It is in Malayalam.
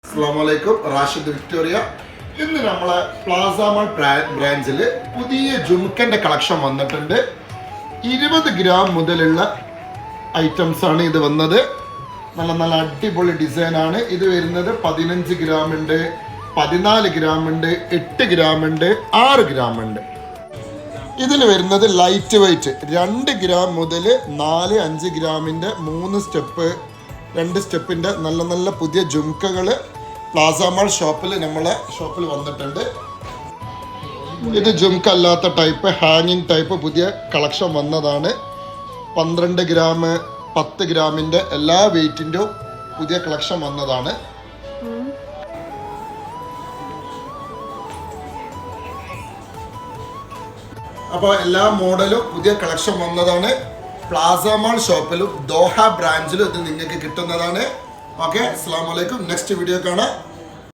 അസ്സലാമലൈക്കും, റാഷിദ് വിക്ടോറിയ. ഇന്ന് നമ്മളെ പ്ലാസ മാൾ ബ്രാഞ്ചിൽ പുതിയ ജുംക്കൻ്റെ കളക്ഷൻ വന്നിട്ടുണ്ട്. 20 ഗ്രാം മുതലുള്ള ഐറ്റംസ് ആണ് ഇത് വന്നത്. നല്ല നല്ല അടിപൊളി ഡിസൈനാണ് ഇത് വരുന്നത്. 15 ഗ്രാം ഉണ്ട്, 14 ഗ്രാം ഉണ്ട്, 8 ഗ്രാം ഉണ്ട്, 6 ഗ്രാം ഉണ്ട്. ഇതിൽ വരുന്നത് ലൈറ്റ് വെയ്റ്റ് 2 ഗ്രാം മുതൽ 4-5 ഗ്രാമിൻ്റെ 3 സ്റ്റെപ്പ് 2 സ്റ്റെപ്പിൻ്റെ നല്ല നല്ല പുതിയ ജുംക്കകൾ പ്ലാസ മാൾ നമ്മളെ ഷോപ്പിൽ വന്നിട്ടുണ്ട്. ഇത് ജുംക്ക അല്ലാത്ത ടൈപ്പ് ഹാങ്ങിങ് ടൈപ്പ് പുതിയ കളക്ഷൻ വന്നതാണ്. 12 ഗ്രാം 10 ഗ്രാമിൻ്റെ എല്ലാ വെയ്റ്റിൻ്റെ പുതിയ കളക്ഷൻ വന്നതാണ്. അപ്പോൾ എല്ലാ മോഡലും പുതിയ കളക്ഷൻ വന്നതാണ്. പ്ലാസ മാൾ ഷോപ്പിലും ദോഹ ബ്രാഞ്ചിലും ഇത് നിങ്ങൾക്ക് കിട്ടുന്നതാണ്. ഓക്കെ, അസ്സലാമു അലൈക്കും. നെക്സ്റ്റ് വീഡിയോ കാണാം.